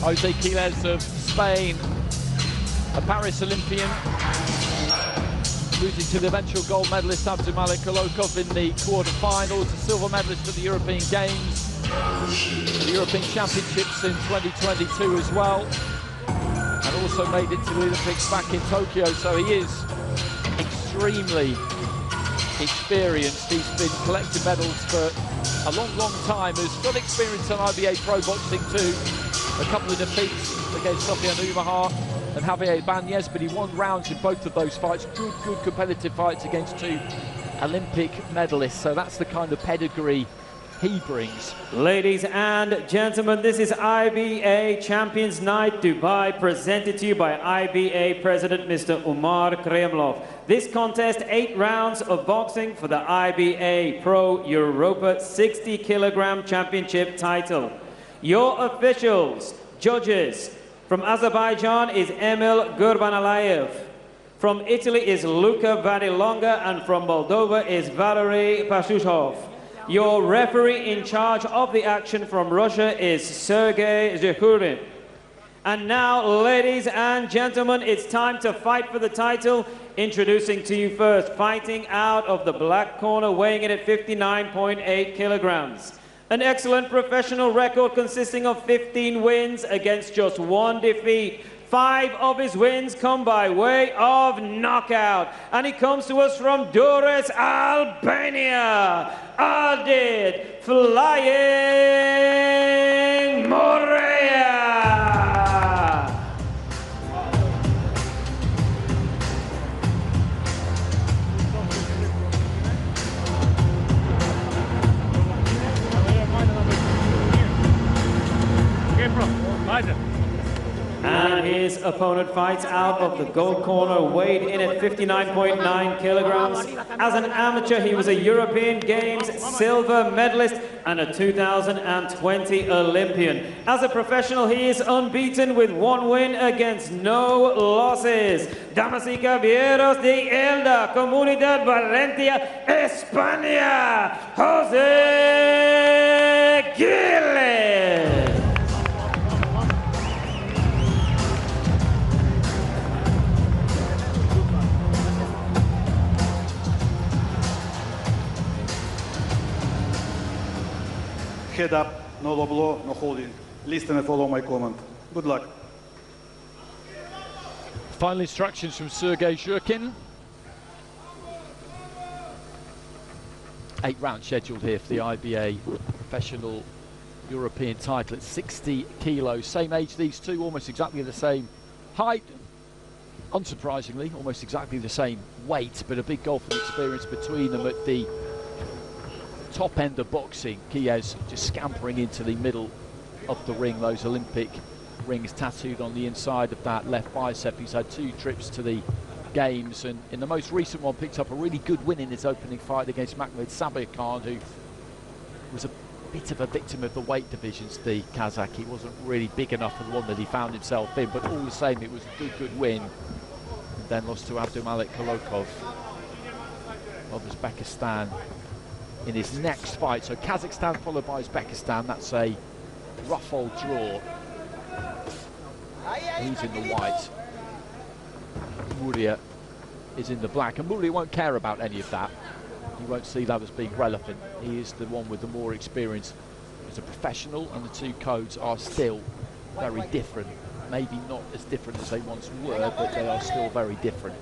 Jose Quiles of Spain, a Paris Olympian, losing to the eventual gold medalist Abdulmalik Kolokov in the quarter-finals, a silver medalist at the European Games, the European Championships in 2022 as well, and also made it to the Olympics back in Tokyo, so he is extremely experienced. He's been collecting medals for a long time. He's got experience on IBA pro boxing too. A couple of defeats against Sofiane Oumaha and Javier Banez, but he won rounds in both of those fights. Good competitive fights against two Olympic medalists. So that's the kind of pedigree he brings. Ladies and gentlemen, this is IBA Champions Night Dubai, presented to you by IBA President Mr. Umar Kremlov. This contest, 8 rounds of boxing for the IBA Pro Europa 60 kilogram championship title. Your officials, judges, from Azerbaijan is Emil Gurbanalayev. From Italy is Luca Vanilonga, and from Moldova is Valery Pashushov. Your referee in charge of the action from Russia is Sergei Zhekhurin. And now, ladies and gentlemen, it's time to fight for the title. Introducing to you first, fighting out of the black corner, weighing in at 59.8 kilograms. An excellent professional record consisting of 15 wins against just 1 defeat. 5 of his wins come by way of knockout. And he comes to us from Durrës, Albania. Ardit, Flying Murja. And his opponent fights out of the gold corner, weighed in at 59.9 kilograms. As an amateur, he was a European Games silver medalist and a 2020 Olympian. As a professional, he is unbeaten with 1 win against no losses. Damas y caballeros de Elda, Comunidad Valencia, España, Jose Quiles. Head up, no low blow, no holding. Listen and follow my command. Good luck. Final instructions from Sergei Zhekhurin. 8 rounds scheduled here for the IBA professional European title at 60 kilos. Same age, these two, almost exactly the same height. Unsurprisingly, almost exactly the same weight, but a big gulf of experience between them at the top end of boxing. Quiles just scampering into the middle of the ring, those Olympic rings tattooed on the inside of that left bicep. He's had 2 trips to the games, and in the most recent one picked up a really good win in his opening fight against Makhmud Sabir Khan, who was a bit of a victim of the weight divisions, the Kazakh. He wasn't really big enough for the one that he found himself in, but all the same it was a good win. And then lost to Abdulmalik Kolokov of Uzbekistan in his next fight. So Kazakhstan followed by Uzbekistan. That's a rough old draw. He's in the white. Murja is in the black, and Murja won't care about any of that. He won't see that as being relevant. He is the one with the more experience as a professional, and the 2 codes are still very different. Maybe not as different as they once were, but they are still very different.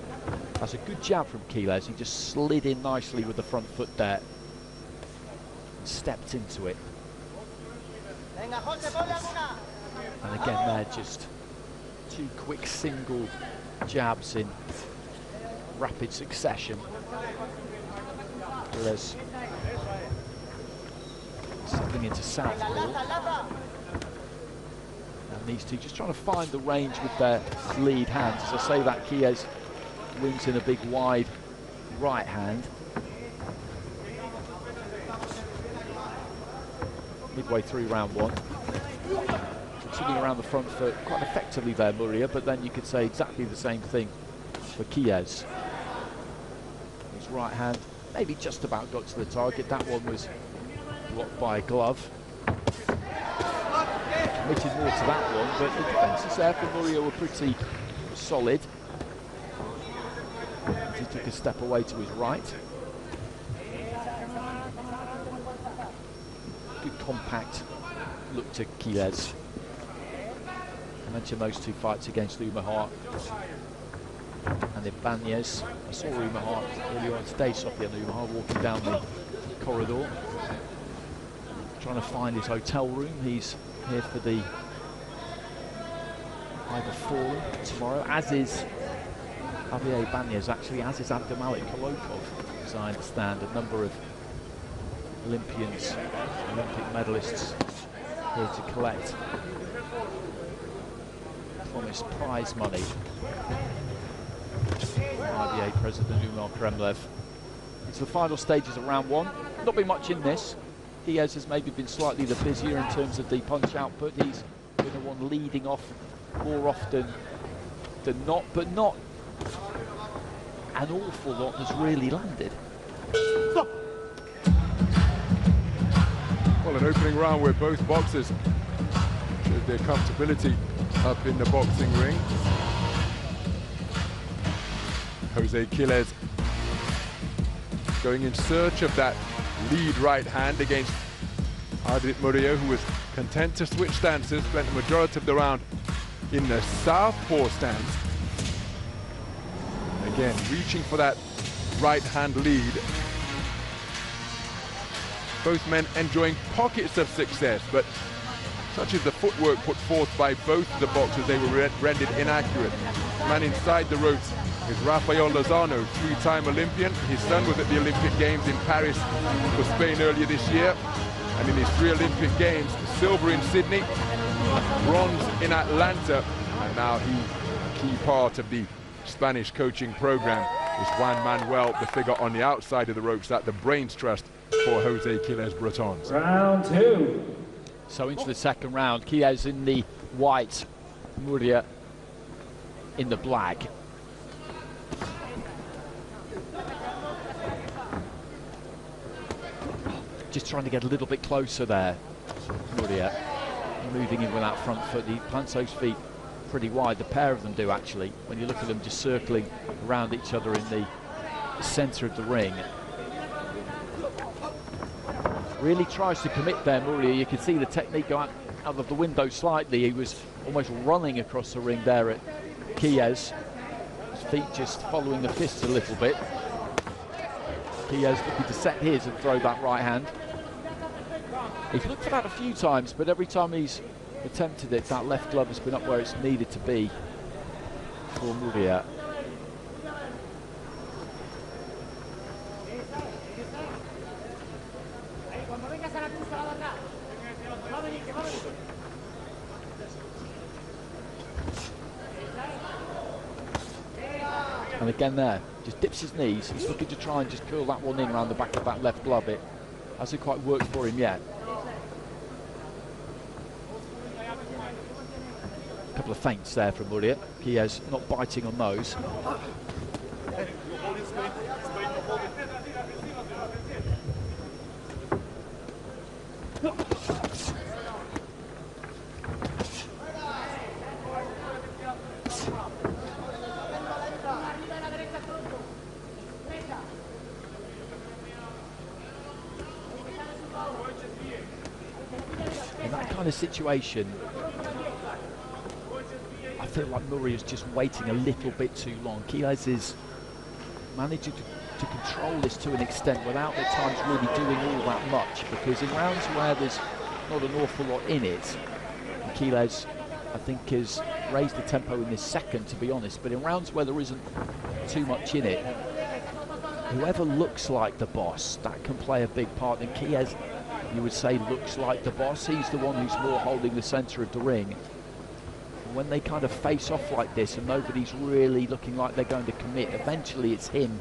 That's a good jab from Quiles. He just slid in nicely with the front foot there. Stepped into it, and again they're just 2 quick single jabs in rapid succession. There's something into southpaw, and these 2 just trying to find the range with their lead hands. As I say that, Quiles wins in a big wide right hand. Midway through round 1. Continuing around the front foot quite effectively there, Murja, but then you could say exactly the same thing for Quiles. His right hand maybe just about got to the target. That one was blocked by a glove. committed more to that one, but the defences there for Murja were pretty solid. He took a step away to his right. Good compact look to Quiles. I mentioned those two fights against Umahar and Ibanez. I saw Umahar earlier on today, Sofian Umahar walking down the corridor, trying to find his hotel room. He's here for the IBA Forum tomorrow, as is IBA Ibanez, actually, as is Abdulmalik Kolokov, as I understand. A number of Olympians, Olympic medalists here to collect promised prize money. IBA President Umar Kremlev. It's the final stages of round one. Not been much in this. Quiles has maybe been slightly the busier in terms of the punch output. He's been the one leading off more often than not, but not an awful lot has really landed. Stop. Well, an opening round where both boxers showed their comfortability up in the boxing ring. Jose Quiles going in search of that lead right hand against Ardit Murja, who was content to switch stances, spent the majority of the round in the southpaw stance. Again, reaching for that right hand lead. Both men enjoying pockets of success, but such is the footwork put forth by both of the boxers, they were rendered inaccurate. Man inside the ropes is Rafael Lozano, three-time Olympian. His son was at the Olympic Games in Paris for Spain earlier this year. And in his 3 Olympic Games, silver in Sydney, bronze in Atlanta, and now he, a key part of the Spanish coaching program, is Juan Manuel, the figure on the outside of the ropes, that the brains trust for Jose Quiles Bretons. Round 2. So into the second round, Quiles in the white, Murja in the black. Just trying to get a little bit closer there, Murja, moving in with that front foot. He plants those feet pretty wide, the pair of them do actually, when you look at them just circling around each other in the centre of the ring. Really tries to commit there, Murja. You can see the technique go out of the window slightly. He was almost running across the ring there at Quiles. His feet just following the fists a little bit. Quiles looking to set his and throw that right hand. He's looked for that a few times, but every time he's attempted it, that left glove has been up where it's needed to be for Murja. And again there, just dips his knees. He's looking to try and just curl that one in around the back of that left glove. It hasn't quite worked for him yet. A couple of feints there from Murja. Quiles not biting on those. In that kind of situation, I feel like Murja is just waiting a little bit too long. Quiles is managing to control this to an extent without at times really doing all that much, because in rounds where there's not an awful lot in it, Quiles, I think, has raised the tempo in this second, to be honest, but in rounds where there isn't too much in it, whoever looks like the boss, that can play a big part. And Quiles, you would say, looks like the boss. He's the one who's more holding the centre of the ring. And when they kind of face off like this and nobody's really looking like they're going to commit, eventually it's him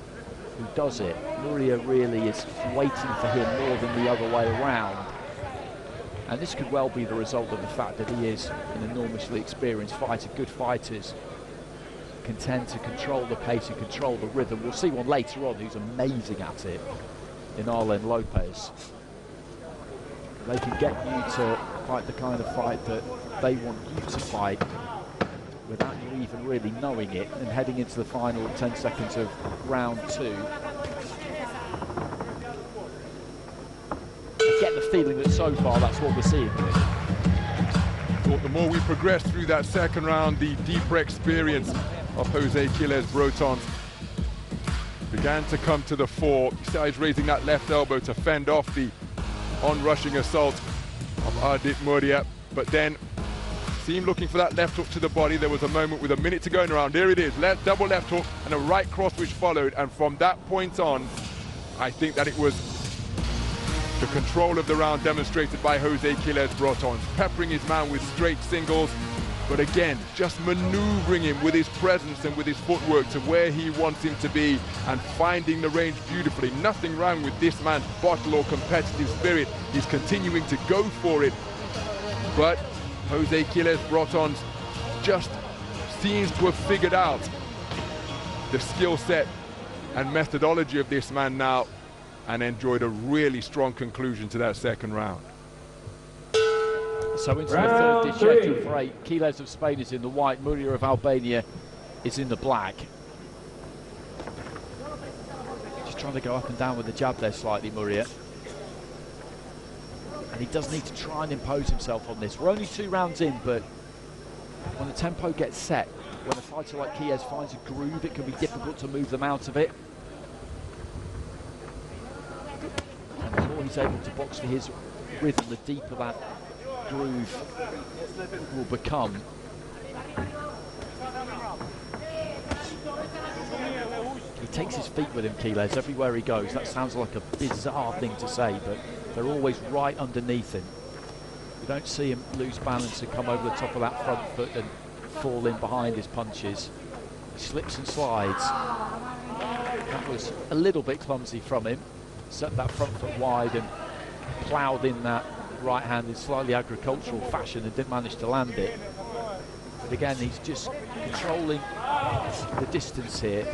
who does it. Murja really is waiting for him more than the other way around. And this could well be the result of the fact that he is an enormously experienced fighter. Good fighters can tend to control the pace and control the rhythm. We'll see one later on who's amazing at it in Arlen Lopez. They can get you to fight the kind of fight that they want you to fight without you even really knowing it, and heading into the final 10 seconds of round 2. I get the feeling that so far that's what we're seeing here. Thought the more we progressed through that second round, the deeper experience of Jose Quiles Brotons began to come to the fore. He started raising that left elbow to fend off the on-rushing assault of Ardit Murja, but then seemed looking for that left hook to the body. There was a moment with a minute to go in the round. There it is, double left hook and a right cross which followed, and from that point on, I think that it was the control of the round demonstrated by Jose Quiles Brotons, peppering his man with straight singles, but again, just maneuvering him with his presence and with his footwork to where he wants him to be and finding the range beautifully. Nothing wrong with this man's bottle or competitive spirit. He's continuing to go for it, but Jose Quiles Brotons just seems to have figured out the skill set and methodology of this man now, and enjoyed a really strong conclusion to that second round. So into the third schedule for 8, Quiles of Spain is in the white, Murja of Albania is in the black. Just trying to go up and down with the jab there slightly, Murja. And he does need to try and impose himself on this. We're only 2 rounds in, but when the tempo gets set, when a fighter like Quiles finds a groove, it can be difficult to move them out of it. And the more he's able to box for his rhythm, the deeper that groove will become. He takes his feet with him, Quiles, everywhere he goes. That sounds like a bizarre thing to say, but they're always right underneath him. You don't see him lose balance and come over the top of that front foot and fall in behind his punches. He slips and slides. That was a little bit clumsy from him. Set that front foot wide and ploughed in that right hand in slightly agricultural fashion and didn't manage to land it. But again, he's just controlling the distance here.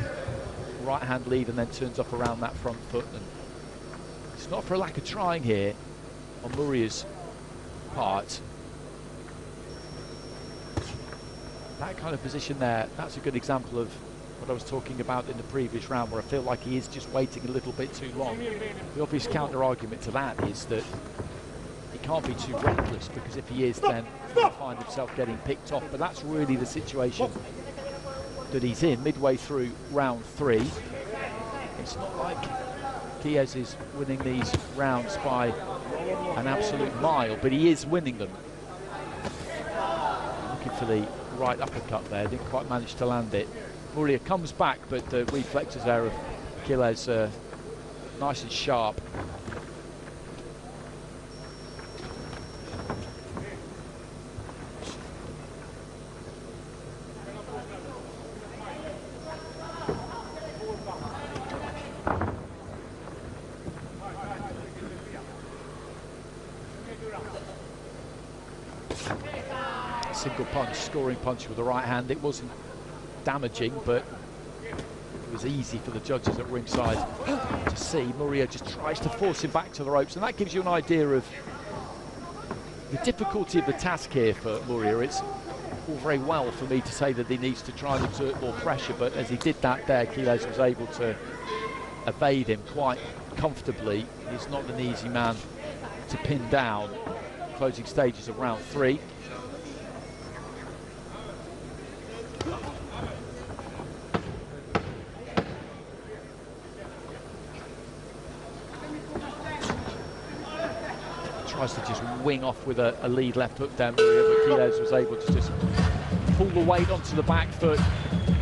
Right hand lead and then turns up around that front foot. And it's not for a lack of trying here on Murja's part. That kind of position there, that's a good example of what I was talking about in the previous round, where I feel like he is just waiting a little bit too long. The obvious counter argument to that is that he can't be too reckless, because if he is, then he'll find himself getting picked off. But that's really the situation that he's in midway through round 3. It's not like Quiles is winning these rounds by an absolute mile, but he is winning them. Looking for the right uppercut there, didn't quite manage to land it. Murja comes back, but the reflexes there of Quiles nice and sharp. Single punch, scoring punch with the right hand. It wasn't damaging, but it was easy for the judges at ringside to see. Murja just tries to force him back to the ropes, and that gives you an idea of the difficulty of the task here for Murja. It's all very well for me to say that he needs to try and exert more pressure, but as he did that there, Quiles was able to evade him quite comfortably. He's not an easy man to pin down. Closing stages of round 3. Tries to just wing off with a lead left hook down Murja, but Quiles was able to just pull the weight onto the back foot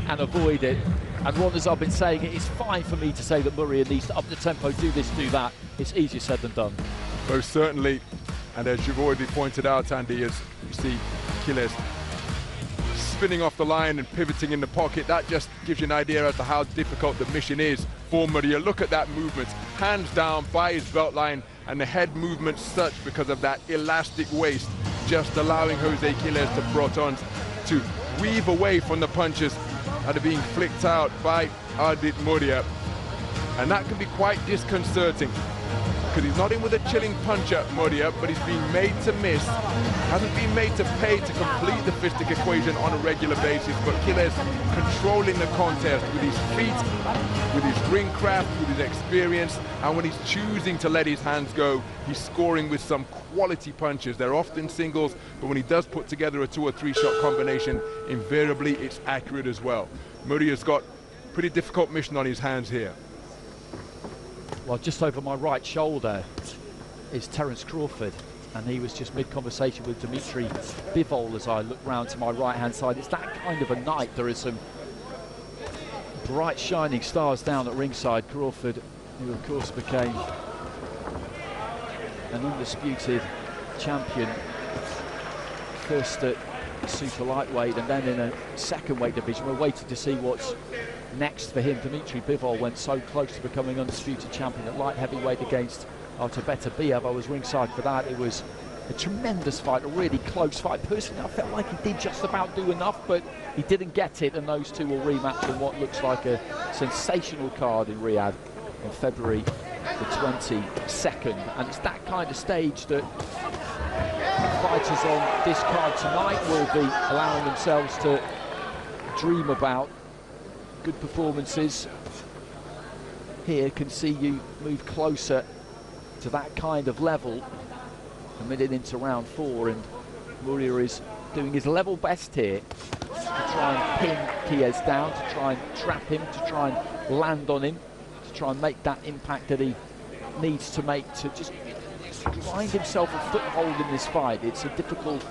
and avoid it. And Ron, as I've been saying, it is fine for me to say that Murja needs to up the tempo, do this, do that. It's easier said than done. Most certainly, and as you've already pointed out, Andy, as you see Quiles spinning off the line and pivoting in the pocket, that just gives you an idea as to how difficult the mission is for Murja. Look at that movement, hands down by his belt line, and the head movement such because of that elastic waist, just allowing Jose Quiles to Brotons to weave away from the punches that are being flicked out by Ardit Murja. And that can be quite disconcerting because he's not in with a chilling puncher, Murja, but he's being made to miss. Hasn't been made to pay to complete the fistic equation on a regular basis, but Quiles controlling the contest with his feet, with his ring craft, with his experience, and when he's choosing to let his hands go, he's scoring with some quality punches. They're often singles, but when he does put together a 2 or 3 shot combination, invariably it's accurate as well. Murja's got a pretty difficult mission on his hands here. Well, just over my right shoulder is Terence Crawford, and he was just mid-conversation with Dimitri Bivol as I look round to my right-hand side. It's that kind of a night. There is some bright, shining stars down at ringside. Crawford, who of course became an undisputed champion, first at super lightweight and then in a second weight division. We're waiting to see what's next for him. Dimitri Bivol went so close to becoming undisputed champion at light heavyweight against Ardit. I was ringside for that. It was a tremendous fight, a really close fight. Personally, I felt like he did just about do enough, but he didn't get it, and those two will rematch in what looks like a sensational card in Riyadh on February the 22nd. And it's that kind of stage that fighters on this card tonight will be allowing themselves to dream about. Good performances here can see you move closer to that kind of level a minute into round 4, and Murja is doing his level best here to try and pin Quiles down, to try and trap him, to try and land on him, to try and make that impact that he needs to make to just find himself a foothold in this fight. It's a difficult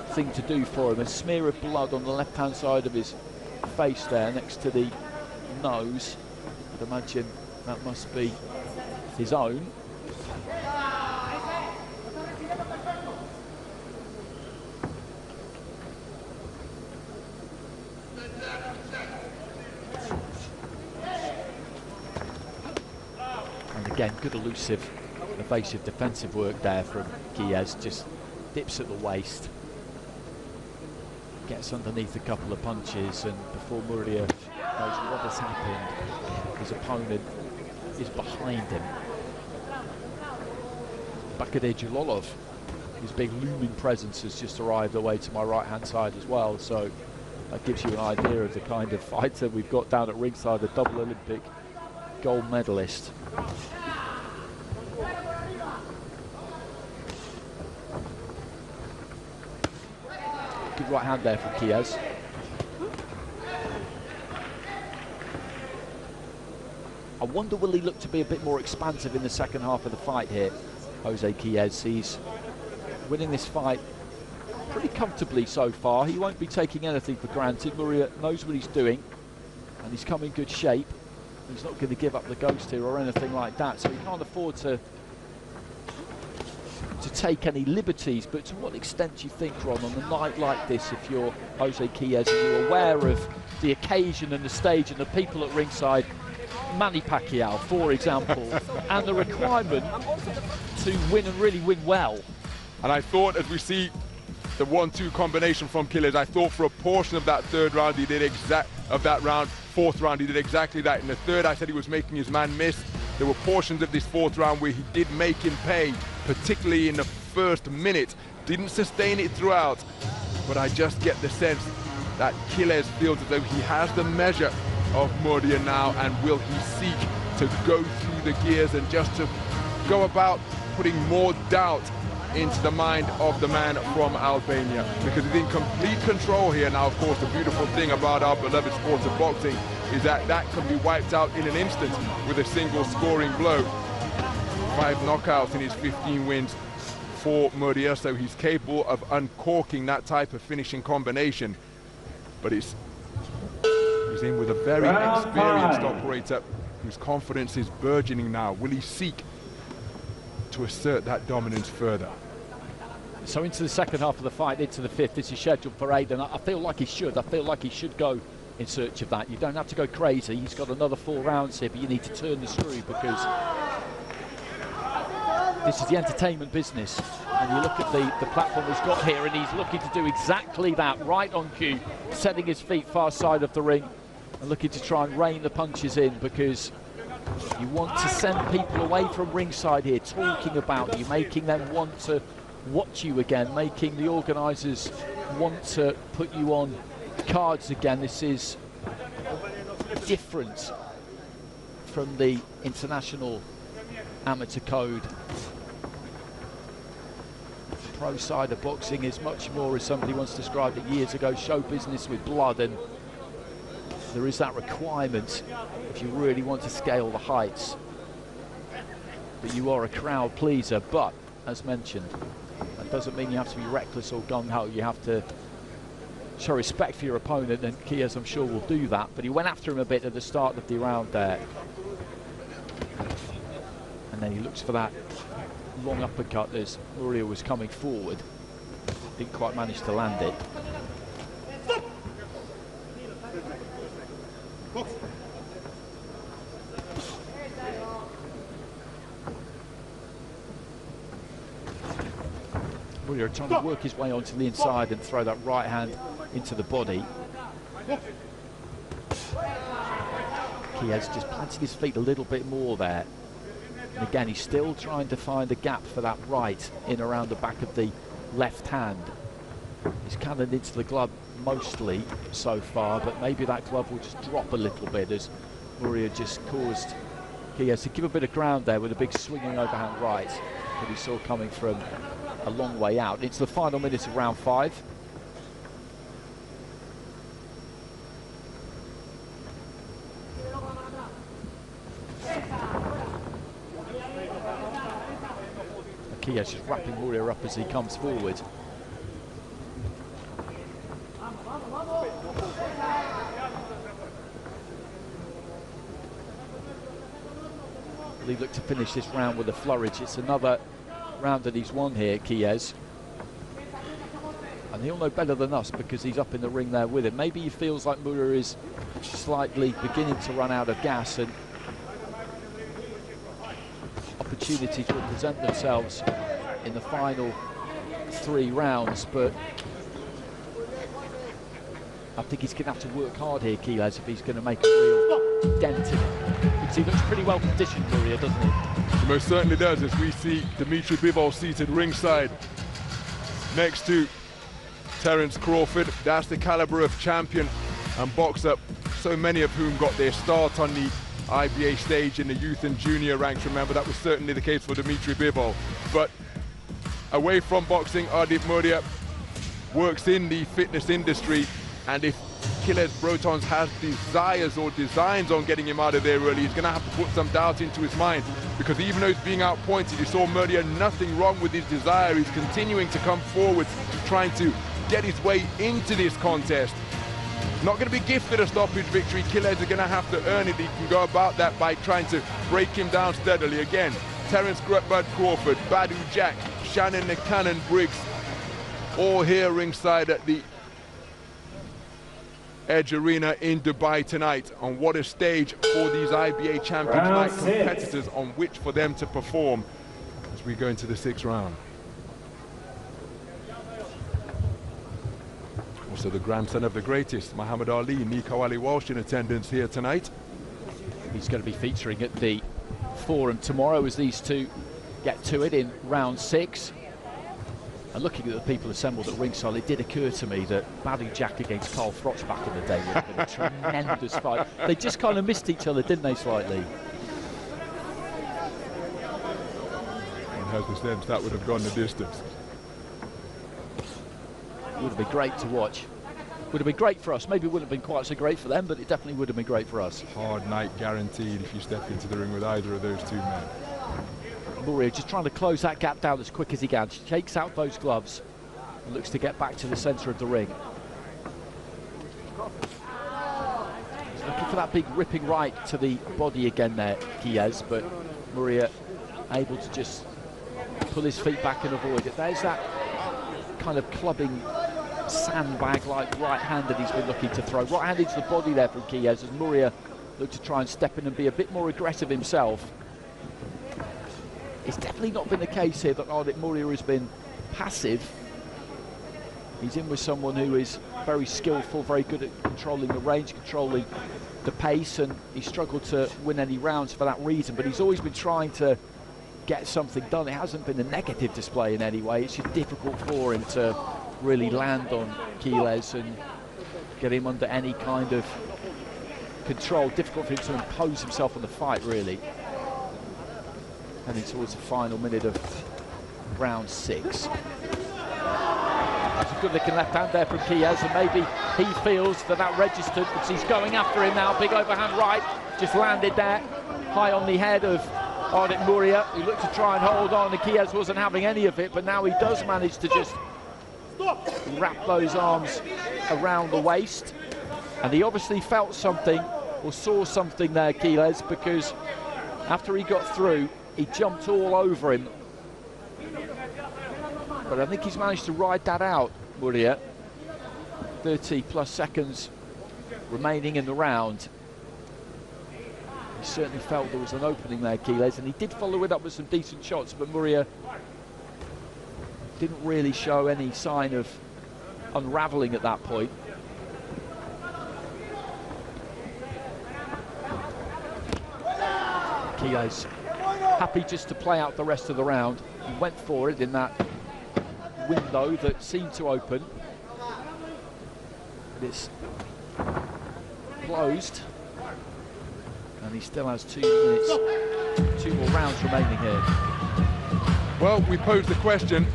thing to do for him. A smear of blood on the left-hand side of his face there next to the nose. I'd imagine that must be his own. And again, good elusive, evasive defensive work there from Quiles. Just dips at the waist, gets underneath a couple of punches, and before Murja knows what has happened, his opponent is behind him. Bakadir Jalolov, his big looming presence, has just arrived away to my right-hand side as well, so that gives you an idea of the kind of fighter we've got down at ringside, a double Olympic gold medalist. Good right hand there from Quiles. I wonder, will he look to be a bit more expansive in the second half of the fight here, Jose Quiles? He's winning this fight pretty comfortably so far. He won't be taking anything for granted. Murja knows what he's doing, and he's come in good shape. He's not going to give up the ghost here or anything like that, so he can't afford to take any liberties. But to what extent do you think, Ron, on a night like this, if you're Jose Quiles and you're aware of the occasion and the stage and the people at ringside, Manny Pacquiao, for example, and the requirement to win and really win well? And I thought, as we see the 1-2 combination from Quiles, I thought for a portion of that third round he did fourth round he did exactly that. In the third, I said he was making his man miss. There were portions of this fourth round where he did make him pay, particularly in the first minute. Didn't sustain it throughout, but I just get the sense that Quiles feels as though he has the measure of Murja now, and will he seek to go through the gears and just to go about putting more doubt into the mind of the man from Albania, because he's in complete control here now. Of course, the beautiful thing about our beloved sport of boxing is that that can be wiped out in an instant with a single scoring blow. 5 knockouts in his 15 wins for Murja, so he's capable of uncorking that type of finishing combination. But he's in with a very experienced operator whose confidence is burgeoning now. Will he seek to assert that dominance further? So into the second half of the fight, into the fifth. This is scheduled for 8, and I feel like he should. I feel like he should go in search of that. You don't have to go crazy. He's got another 4 rounds here, but you need to turn the screw, because this is the entertainment business. And you look at the platform he's got here, and he's looking to do exactly that, right on cue, setting his feet far side of the ring and looking to try and rein the punches in, because You want to send people away from ringside here, talking about you, making them want to watch you again, making the organisers want to put you on cards again. This is different from the international amateur code. Pro side of boxing is much more, as somebody once described it years ago, show business with blood, and there is that requirement if you really want to scale the heights. But you are a crowd pleaser, but as mentioned, that doesn't mean you have to be reckless or gung-ho. You have to show respect for your opponent, and Quiles, I'm sure, will do that. But he went after him a bit at the start of the round there. And then he looks for that long uppercut as Murja was coming forward. Didn't quite manage to land it. Murja trying to work his way onto the inside and throw that right hand into the body. Quiles just planting his feet a little bit more there. And again, he's still trying to find a gap for that right in around the back of the left hand. He's cannoned into the glove mostly so far, but maybe that glove will just drop a little bit as Murja just caused Quiles to give a bit of ground there with a big swinging overhand right that he saw coming from a long way out. It's the final minute of round 5. Quiles just wrapping Murja up as he comes forward. They look to finish this round with a flourish. It's another round that he's won here, Quiles. And he'll know better than us because he's up in the ring there with him. Maybe he feels like Murja is slightly beginning to run out of gas, and opportunities will present themselves in the final 3 rounds, but I think he's going to have to work hard here, Quiles, if he's going to make a real dent in it. Because he looks pretty well conditioned, Murja, doesn't he? He most certainly does, as we see Dimitri Bivol seated ringside next to Terence Crawford. That's the caliber of champion and boxer, so many of whom got their start on the IBA stage in the youth and junior ranks. Remember, that was certainly the case for Dimitri Bivol. But away from boxing, Ardit Murja works in the fitness industry, and if Quiles Brotons has desires or designs on getting him out of there early, he's going to have to put some doubt into his mind, because even though he's being outpointed, you saw Murja, nothing wrong with his desire. He's continuing to come forward, trying to get his way into this contest. Not going to be gifted a stoppage victory. Quiles is going to have to earn it. He can go about that by trying to break him down steadily. Again, Terence Bud Crawford, Badu Jack, Shannon the Cannon Briggs, all here ringside at the Edge Arena in Dubai tonight. On what a stage for these IBA Champions Night competitors on which for them to perform as we go into the 6th round. Also the grandson of the greatest, Muhammad Ali, Nico Ali Walsh, in attendance here tonight. He's going to be featuring at the Forum tomorrow as these two get to it in round 6. And looking at the people assembled at ringside, it did occur to me that Badu Jack against Carl Froch back in the day would have been a tremendous fight. They just kind of missed each other, didn't they, slightly? One has the sense that would have gone the distance. Would have been great to watch. Would have been great for us. Maybe it wouldn't have been quite so great for them, but it definitely would have been great for us. Hard night guaranteed if you step into the ring with either of those two men. Murja just trying to close that gap down as quick as he can. Shakes out those gloves and looks to get back to the centre of the ring. He's looking for that big ripping right to the body again there, Quiles, but Murja able to just pull his feet back and avoid it. There's that kind of clubbing sandbag-like right hand that he's been looking to throw. Right hand into the body there from Quiles as Murja looked to try and step in and be a bit more aggressive himself. It's definitely not been the case here that Ardit Murja has been passive. He's in with someone who is very skillful, very good at controlling the range, controlling the pace, and he struggled to win any rounds for that reason, but he's always been trying to get something done. It hasn't been a negative display in any way. It's just difficult for him to really land on Quiles and get him under any kind of control. Difficult for him to impose himself on the fight, really. Heading towards the final minute of round 6. That's a good looking left hand there from Quiles, and maybe he feels that that registered because he's going after him now. Big overhand right, just landed there, high on the head of Ardit Murja, who looked to try and hold on, and Quiles wasn't having any of it, but now he does manage to just wrap those arms around the waist. And he obviously felt something, or saw something there, Quiles, because after he got through, he jumped all over him. But I think he's managed to ride that out, Murja. 30 plus seconds remaining in the round. He certainly felt there was an opening there, Quiles, and he did follow it up with some decent shots, but Murja didn't really show any sign of unravelling at that point. Quiles happy just to play out the rest of the round. He went for it in that window that seemed to open. But it's closed. And he still has 2 minutes, 2 more rounds remaining here. Well, we posed the question,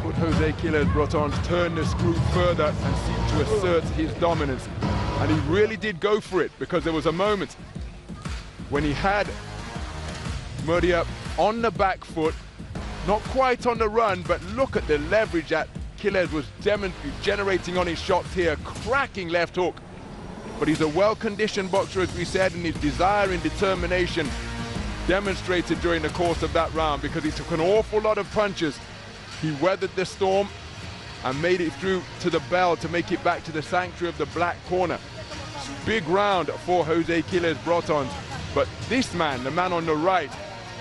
could Jose Quiles Brotons turn the screw further and seek to assert his dominance? And he really did go for it, because there was a moment when he had Murja on the back foot, not quite on the run, but look at the leverage that Quiles was generating on his shots here. Cracking left hook. But he's a well-conditioned boxer, as we said, and his desire and determination demonstrated during the course of that round, because he took an awful lot of punches. He weathered the storm and made it through to the bell to make it back to the sanctuary of the black corner. Big round for Jose Quiles Brotons. But this man, the man on the right,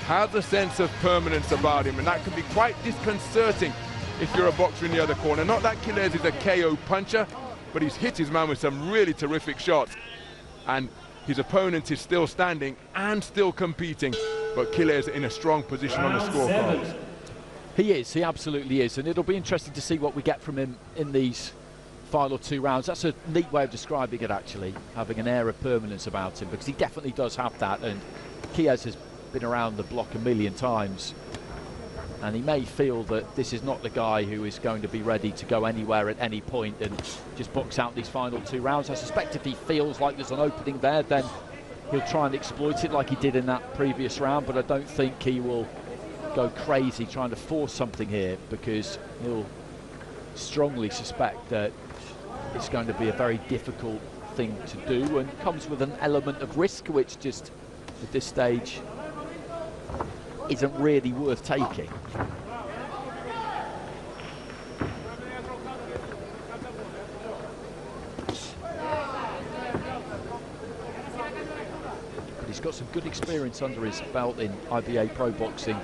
has a sense of permanence about him, and that can be quite disconcerting if you're a boxer in the other corner. Not that Quiles is a KO puncher, but he's hit his man with some really terrific shots. And his opponent is still standing and still competing, but Quiles in a strong position on the scorecard. He is, he absolutely is, and it'll be interesting to see what we get from him in these final 2 rounds. That's a neat way of describing it, actually, having an air of permanence about him, because he definitely does have that, and Quiles has been around the block a million times, and he may feel that this is not the guy who is going to be ready to go anywhere at any point and just box out these final 2 rounds. I suspect if he feels like there's an opening there, then he'll try and exploit it like he did in that previous round, but I don't think he will go crazy trying to force something here, because he'll strongly suspect that it's going to be a very difficult thing to do, and comes with an element of risk which just at this stage isn't really worth taking. But he's got some good experience under his belt in IBA pro boxing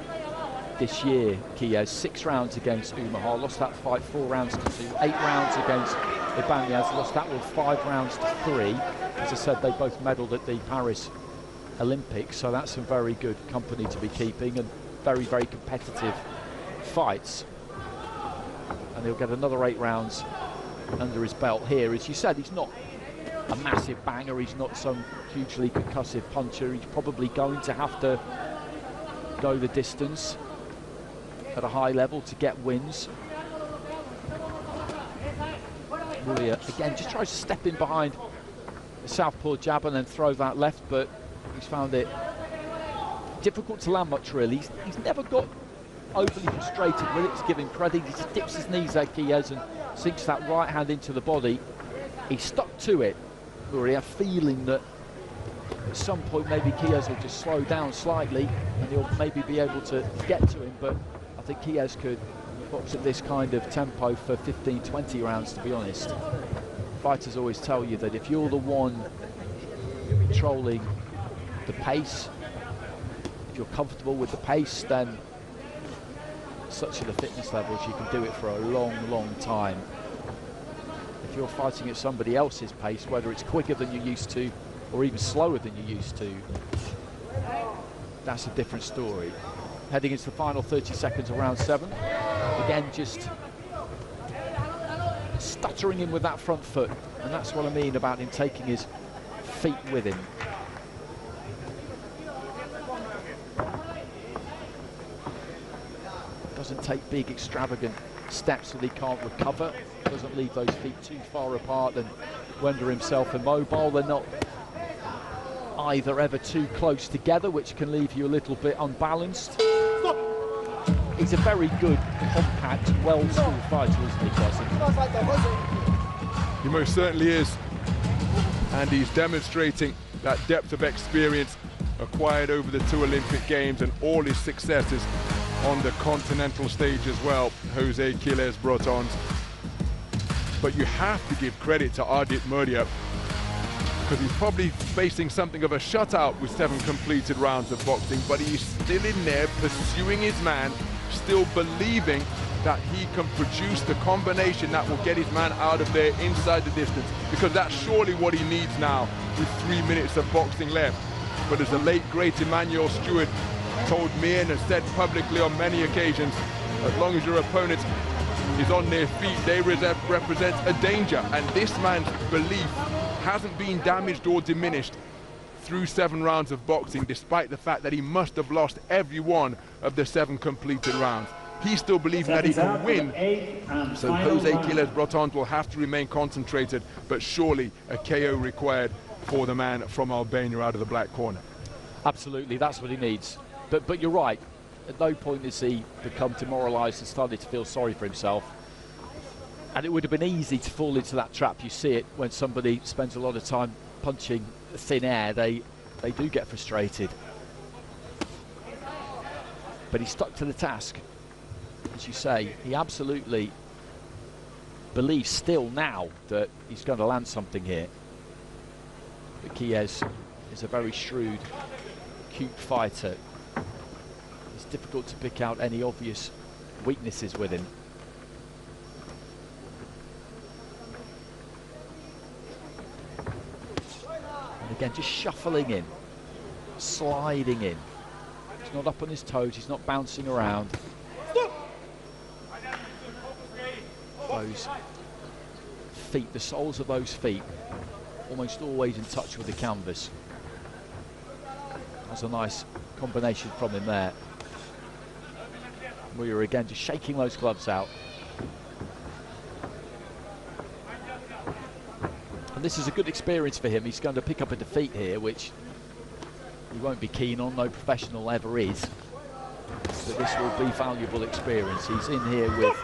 this year. Quiles 6 rounds against Umar, lost that fight 4 rounds to 2, 8 rounds against Ibanez, lost that one 5 rounds to 3. As I said, they both medalled at the Paris Olympics, so that's some very good company to be keeping, and very, very competitive fights. And he'll get another 8 rounds under his belt here. As you said, he's not a massive banger, he's not some hugely concussive puncher. He's probably going to have to go the distance at a high level to get wins. Murja again just tries to step in behind the southpaw jab and then throw that left, but he's found it difficult to land much, really. He's never got overly frustrated with it, to give him credit. He just dips his knees there, Quiles, and sinks that right hand into the body. He stuck to it, Murja, feeling that at some point maybe Quiles will just slow down slightly and he'll maybe be able to get to him, but I think Quiles could box at this kind of tempo for 15, 20 rounds, to be honest. Fighters always tell you that if you're the one controlling the pace, if you're comfortable with the pace, then such of the fitness levels, you can do it for a long, long time. If you're fighting at somebody else's pace, whether it's quicker than you're used to or even slower than you're used to, that's a different story. Heading into the final 30 seconds of round 7. Again, just stuttering in with that front foot, and that's what I mean about him taking his feet with him. Doesn't take big, extravagant steps that he can't recover. Doesn't leave those feet too far apart and render himself immobile. They're not either ever too close together, which can leave you a little bit unbalanced. He's a very good, compact, well-schooled fighter, isn't he, Tyson? He most certainly is. And he's demonstrating that depth of experience acquired over the 2 Olympic Games and all his successes on the continental stage as well, Jose Quiles Bretons. But you have to give credit to Ardit Murja, because he's probably facing something of a shutout with 7 completed rounds of boxing, but he's still in there pursuing his man, still believing that he can produce the combination that will get his man out of there inside the distance, because that's surely what he needs now with 3 minutes of boxing left. But as the late great Emmanuel Stewart told me and has said publicly on many occasions, as long as your opponent is on their feet, they represent a danger, and this man's belief hasn't been damaged or diminished through 7 rounds of boxing, despite the fact that he must have lost every one of the 7 completed rounds. He still believes that he can win, so Jose Quiles Bretons will have to remain concentrated, but surely a KO required for the man from Albania out of the black corner. Absolutely, that's what he needs. But you're right, at no point has he become demoralised and started to feel sorry for himself. And it would have been easy to fall into that trap. You see it when somebody spends a lot of time punching thin air, they do get frustrated. But he stuck to the task. As you say, he absolutely believes still now that he's going to land something here. But Quiles is a very shrewd, cute fighter. It's difficult to pick out any obvious weaknesses with him. And again, just shuffling in, sliding in. He's not up on his toes, he's not bouncing around. Those feet, the soles of those feet, almost always in touch with the canvas. That's a nice combination from him there. We were again just shaking those gloves out. And this is a good experience for him. He's going to pick up a defeat here, which he won't be keen on, no professional ever is. But this will be valuable experience. He's in here with,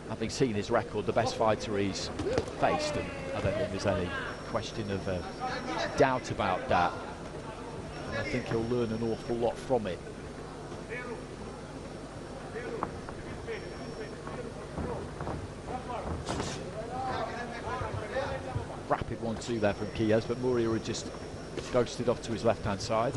having seen his record, the best fighter he's faced, and I don't think there's any question of doubt about that. And I think he'll learn an awful lot from it. Rapid 1-2 there from Quiles, but Murja had just ghosted off to his left-hand side.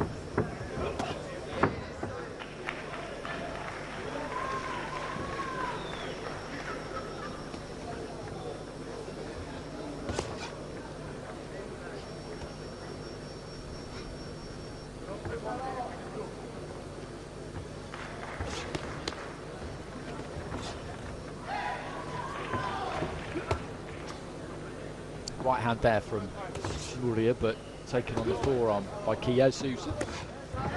Right hand there from Murja, but taken on the forearm by Quiles, who's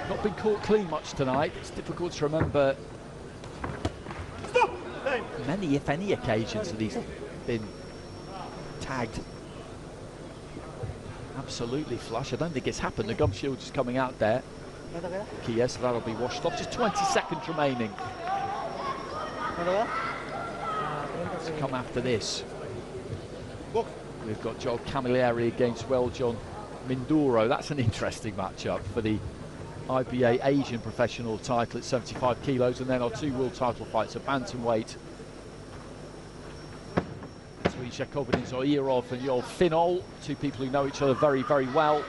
not been caught clean much tonight. It's difficult to remember many, if any, occasions that he's been tagged absolutely flush. I don't think it's happened. The gum shield is coming out there. Quiles, so that'll be washed off. Just 20 seconds remaining to come after this. We've got Joel Camilleri against Weljon Mindoro. That's an interesting matchup for the IBA Asian professional title at 75 kilos, and then our 2 world title fights at bantamweight between Jakobunin Zoirov and Joel Finol, 2 people who know each other very, very well.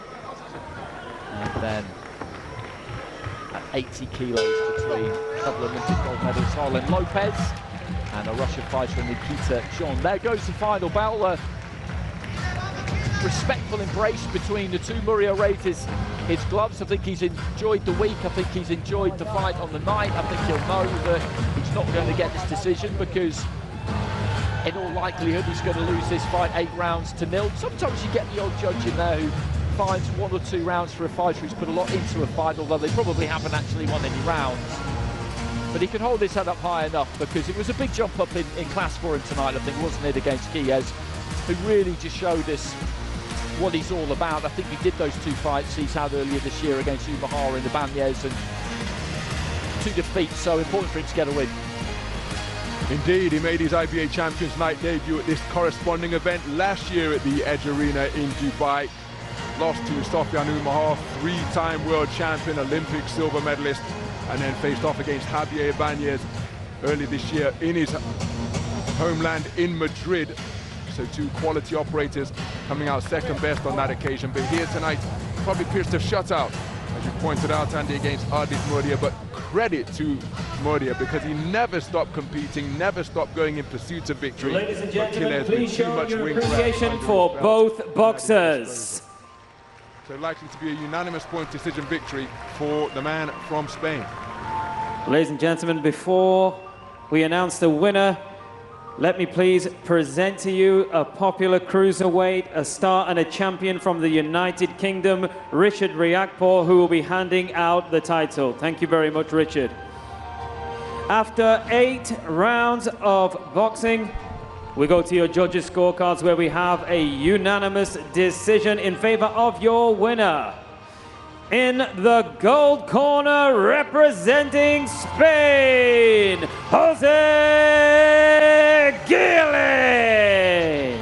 And then at 80 kilos between double Olympic gold medalist Harlan Lopez and a Russian fighter Nikita John. There goes the final bell. Respectful embrace between the two. Murja raises his gloves. I think he's enjoyed the week. I think he's enjoyed the fight on the night. I think he'll know that he's not going to get this decision because in all likelihood he's going to lose this fight 8-0. Sometimes you get the odd judge in there who finds 1 or 2 rounds for a fighter who's put a lot into a fight, although they probably haven't actually won any rounds. But he can hold his head up high enough because it was a big jump up in class for him tonight, I think, wasn't it, against Quiles, who really just showed us what he's all about. I think he did those 2 fights he's had earlier this year against Umahara in the Banyas, and 2 defeats, so important for him to get a win. Indeed, he made his IBA Champions Night debut at this corresponding event last year at the Edge Arena in Dubai. Lost to Sofian Umahara, 3-time world champion, Olympic silver medalist, and then faced off against Javier Banyas early this year in his homeland in Madrid. So 2 quality operators coming out second best on that occasion. But here tonight, probably pierced a shutout, as you pointed out, Andy, against Ardit Murja. But credit to Murja because he never stopped competing, never stopped going in pursuit of victory. Ladies and gentlemen, please show your appreciation for both boxers. So likely to be a unanimous point decision victory for the man from Spain. Ladies and gentlemen, before we announce the winner, let me please present to you a popular cruiserweight, a star and a champion from the United Kingdom, Richard Riakporhe, who will be handing out the title. Thank you very much, Richard. After 8 rounds of boxing, we go to your judges' scorecards where we have a unanimous decision in favor of your winner. In the gold corner, representing Spain, Jose Quiles.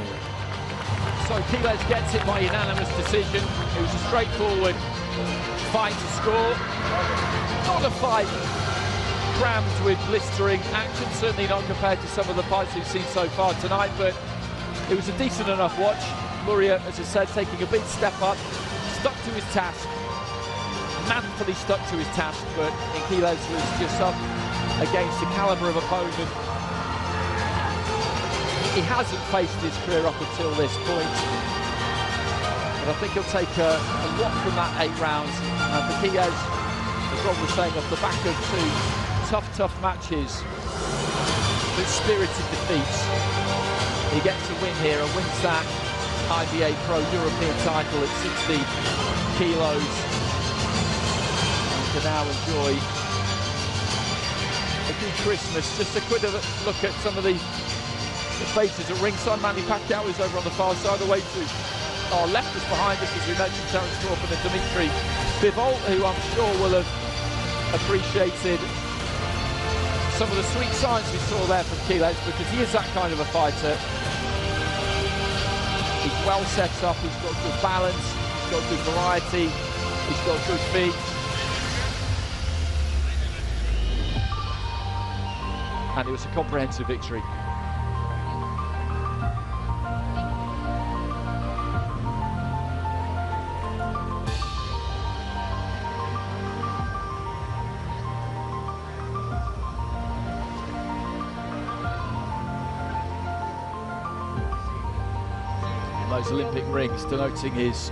So Quiles gets it by unanimous decision. It was a straightforward fight to score. Not a fight crammed with blistering action, certainly not compared to some of the fights we've seen so far tonight, but it was a decent enough watch. Murja, as I said, taking a big step up, stuck to his task, manfully stuck to his task, but Quiles was just up against the calibre of opponent he hasn't faced in his career up until this point. But I think he'll take a lot from that 8 rounds. And for Quiles, as Rob was saying, off the back of 2 tough matches, but spirited defeats, he gets a win here and wins that IBA Pro European title at 60 kilos. To now enjoy a good Christmas. Just a quick look at some of the faces at ringside. Manny Pacquiao is over on the far side, away to our left, is behind us, as we mentioned, Terence Crawford and Dimitri Bivol, who I'm sure will have appreciated some of the sweet signs we saw there from Quiles, because he is that kind of a fighter. He's well set up, he's got good balance, he's got good variety, he's got good feet. And it was a comprehensive victory. Those Olympic rings denoting his